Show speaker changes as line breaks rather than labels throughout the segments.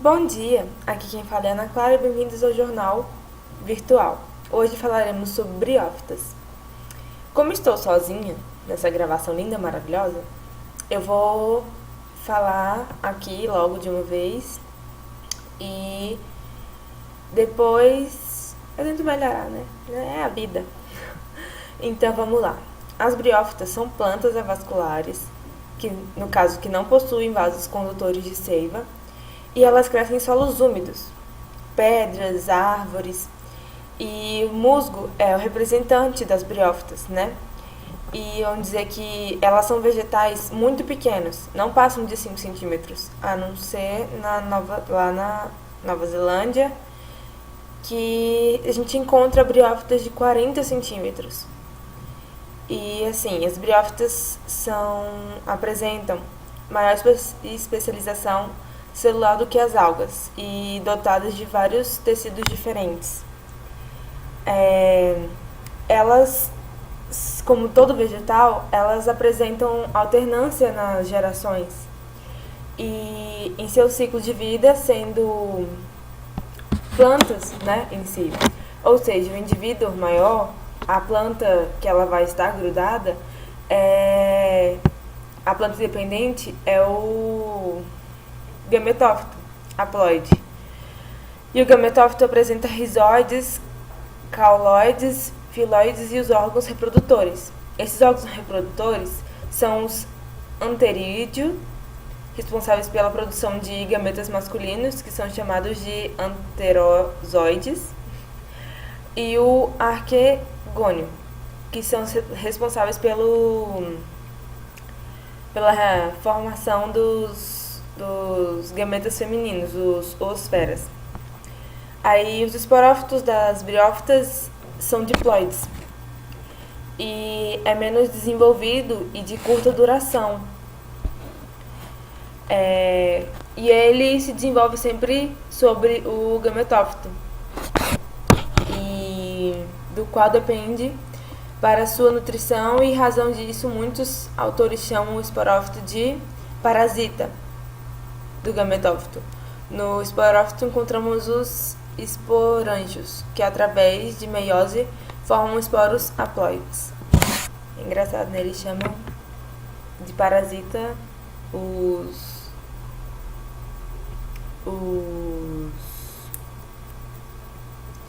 Bom dia, aqui quem fala é Ana Clara e bem-vindos ao Jornal Virtual. Hoje falaremos sobre briófitas. Como estou sozinha nessa gravação linda, maravilhosa, eu vou falar aqui logo de uma vez e depois eu tento melhorar, né? É a vida. Então vamos lá. As briófitas são plantas avasculares, que no caso que não possuem vasos condutores de seiva, e elas crescem em solos úmidos, pedras, árvores, e o musgo é o representante das briófitas, né? E vamos dizer que elas são vegetais muito pequenos, não passam de 5 centímetros, a não ser lá na Nova Zelândia, que a gente encontra briófitas de 40 centímetros. E assim, as briófitas apresentam maior especialização celular do que as algas e dotadas de vários tecidos diferentes. Elas, como todo vegetal, elas apresentam alternância nas gerações e em seu ciclo de vida sendo plantas, né, em si. Ou seja, o indivíduo maior, a planta que ela vai estar grudada, a planta dependente é o gametófito, haploide. E o gametófito apresenta rizóides, cauloides, filóides e os órgãos reprodutores. Esses órgãos reprodutores são os anterídeos, responsáveis pela produção de gametas masculinos, que são chamados de anterozoides, e o arquegônio, que são responsáveis pela formação dos gametas femininos, os oosferas. Aí os esporófitos das briófitas são diploides e é menos desenvolvido e de curta duração. E ele se desenvolve sempre sobre o gametófito, e do qual depende para sua nutrição, e razão disso muitos autores chamam o esporófito de parasita do gametófito. No esporófito encontramos os esporângios, que através de meiose formam esporos haploides. É engraçado, né? Eles chamam de parasita os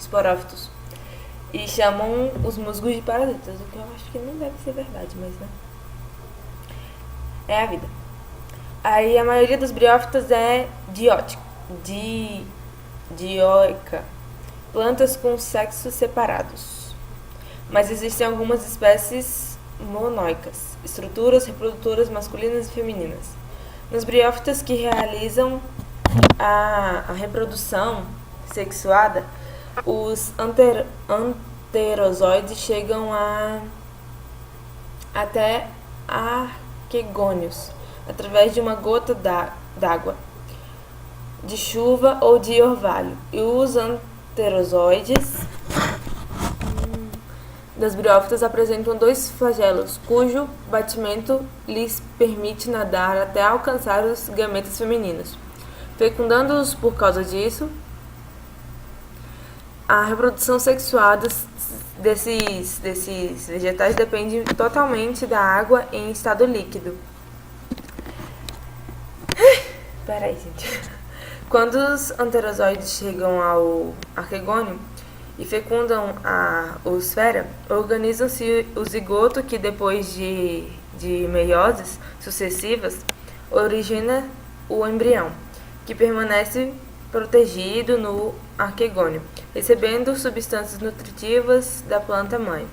esporófitos e chamam os musgos de parasitas, o que eu acho que não deve ser verdade, mas né, é a vida. Aí a maioria dos briófitas é dioica, plantas com sexos separados. Mas existem algumas espécies monoicas, estruturas reprodutoras masculinas e femininas. Nas briófitas que realizam a reprodução sexuada, os anterozoides chegam até arquegônios, através de uma gota d'água, de chuva ou de orvalho. E os anterozoides das briófitas apresentam dois flagelos, cujo batimento lhes permite nadar até alcançar os gametas femininos. Fecundando-os por causa disso, a reprodução sexuada desses vegetais depende totalmente da água em estado líquido. Peraí, gente. Quando os anterozoides chegam ao arquegônio e fecundam a oosfera, organizam-se o zigoto, que depois de meioses sucessivas origina o embrião, que permanece protegido no arquegônio, recebendo substâncias nutritivas da planta mãe.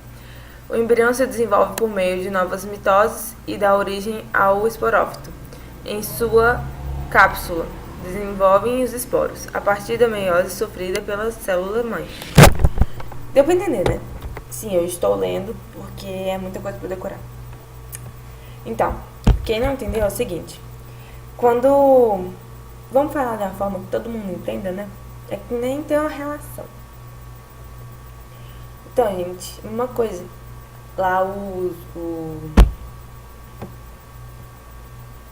O embrião se desenvolve por meio de novas mitoses e dá origem ao esporófito. Em sua cápsula, desenvolvem os esporos, a partir da meiose sofrida pela célula mãe. Deu pra entender, né? Sim, eu estou lendo, porque é muita coisa pra decorar. Então, quem não entendeu é o seguinte. Vamos falar da forma que todo mundo entenda, né? É que nem tem uma relação. Então, gente, uma coisa. Lá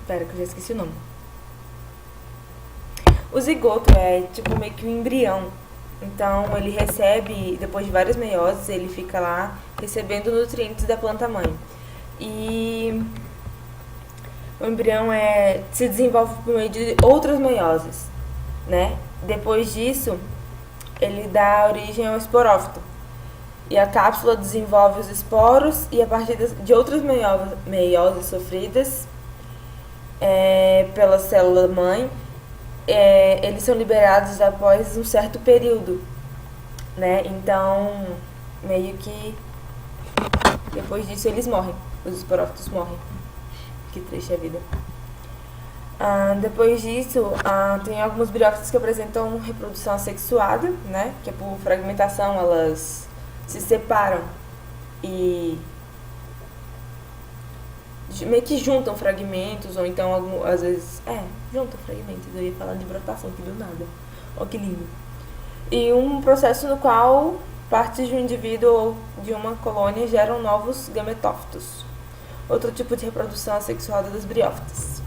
Pera que eu já esqueci o nome. O zigoto é tipo meio que um embrião. Então ele recebe, depois de várias meioses, ele fica lá recebendo nutrientes da planta mãe. E o embrião se desenvolve por meio de outras meioses, né? Depois disso, ele dá origem ao esporófito. E a cápsula desenvolve os esporos e a partir de outras meioses sofridas pela célula mãe, eles são liberados após um certo período, né? Então, meio que depois disso eles morrem, os esporófitos morrem. Que triste a vida. Depois disso, tem algumas briófitas que apresentam reprodução assexuada, né? Que é por fragmentação, elas se separam e meio que juntam fragmentos, ou então às vezes juntam fragmentos. Eu ia falar de brotação aqui do nada. Ó que lindo. E um processo no qual partes de um indivíduo ou de uma colônia geram novos gametófitos. Outro tipo de reprodução assexuada das briófitas.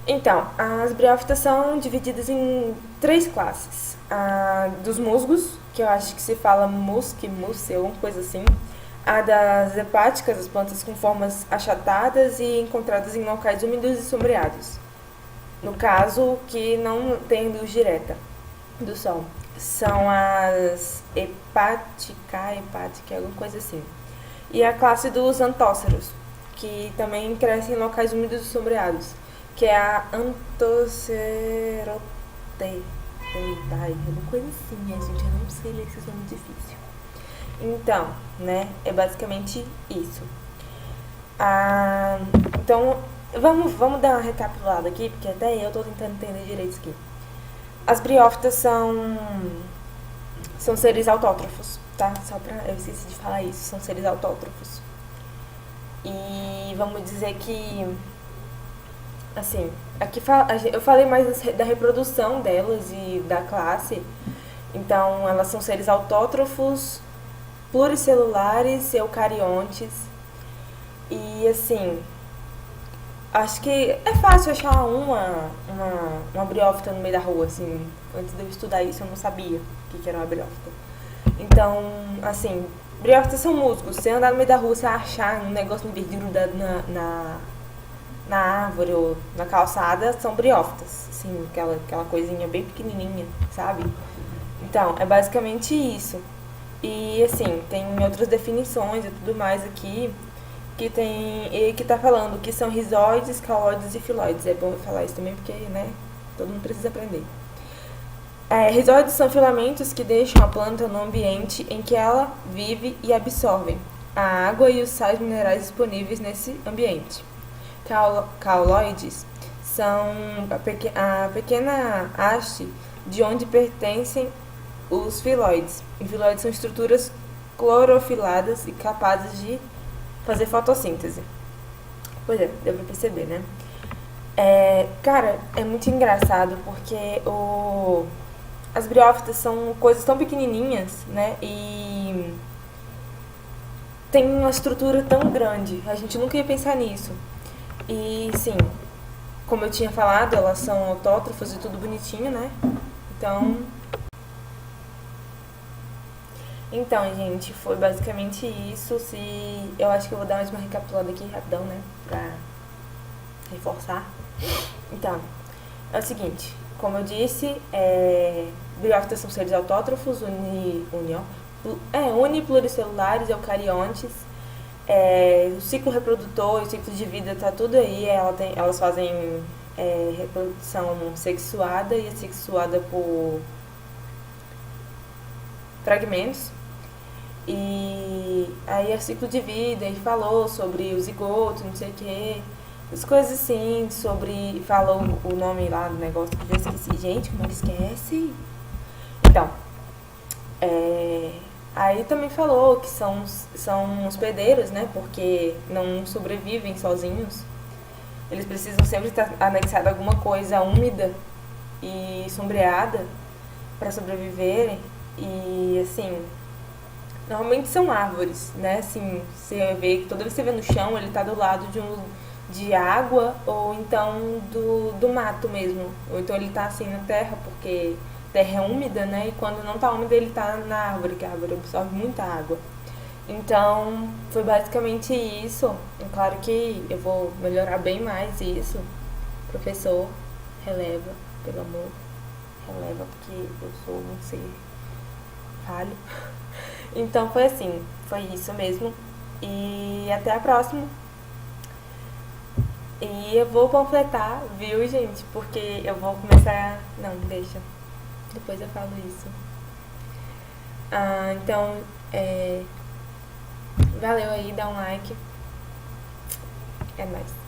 Então, as briófitas são divididas em 3 classes. A dos musgos, que eu acho que se fala musque, alguma coisa assim. A das hepáticas, as plantas com formas achatadas e encontradas em locais úmidos e sombreados. No caso, que não tem luz direta do sol. São as hepática, alguma coisa assim. E a classe dos antóceros, que também cresce em locais úmidos e sombreados, que é a Anthocerote. Alguma coisa assim, gente, eu não sei ler esse nome difícil. Então, né, é basicamente isso. Então, vamos dar uma recapitulada aqui, porque até eu tô tentando entender direito isso aqui. As briófitas são seres autótrofos, tá? Eu esqueci de falar isso, são seres autótrofos. E vamos dizer que, assim, aqui eu falei mais da reprodução delas e da classe. Então, elas são seres autótrofos, pluricelulares, eucariontes. E, assim, acho que é fácil achar uma briófita no meio da rua, assim. Antes de eu estudar isso, eu não sabia o que era uma briófita. Então, assim, briófitas são musgos. Se andar no meio da rua, você achar um negócio verde grudado na árvore ou na calçada, são briófitas. Assim, aquela coisinha bem pequenininha, sabe? Então, é basicamente isso. E, assim, tem outras definições e tudo mais aqui que tá falando que são rizóides, cauloides e filóides. É bom eu falar isso também porque, né, todo mundo precisa aprender. Rizóides são filamentos que deixam a planta no ambiente em que ela vive e absorvem a água e os sais minerais disponíveis nesse ambiente. Cauloides são a pequena haste de onde pertencem os filóides. E filóides são estruturas clorofiladas e capazes de fazer fotossíntese. Pois é, deu pra perceber, né? Cara, é muito engraçado porque as briófitas são coisas tão pequenininhas, né? E tem uma estrutura tão grande. A gente nunca ia pensar nisso. E, sim, como eu tinha falado, elas são autótrofas e tudo bonitinho, né? Então, gente, foi basicamente isso. Eu acho que eu vou dar mais uma recapitulada aqui rapidão, né? Pra reforçar. Então, é o seguinte. Como eu disse, briófitas são seres autótrofos, unipluricelulares, eucariontes. O ciclo reprodutor e o ciclo de vida tá tudo aí. Elas fazem reprodução sexuada e assexuada por fragmentos. E aí é ciclo de vida, ele falou sobre o zigoto, não sei o que, as coisas assim, falou o nome lá do negócio que eu já esqueci. Gente, como é que esquece? Então, aí também falou que são hospedeiros, né, porque não sobrevivem sozinhos. Eles precisam sempre estar anexados a alguma coisa úmida e sombreada para sobreviverem. E, assim, normalmente são árvores, né? Assim, você vê que toda vez que você vê no chão, ele tá do lado de água ou então do mato mesmo. Ou então ele tá assim na terra, porque terra é úmida, né? E quando não tá úmida ele tá na árvore, que a árvore absorve muita água. Então foi basicamente isso. É claro que eu vou melhorar bem mais isso. Professor, releva, pelo amor, releva, porque eu sou um ser falho. Então foi assim, foi isso mesmo. E até a próxima. E eu vou completar, viu, gente? Porque eu vou começar. Não, deixa. Depois eu falo isso. Então, valeu aí, dá um like. É nóis.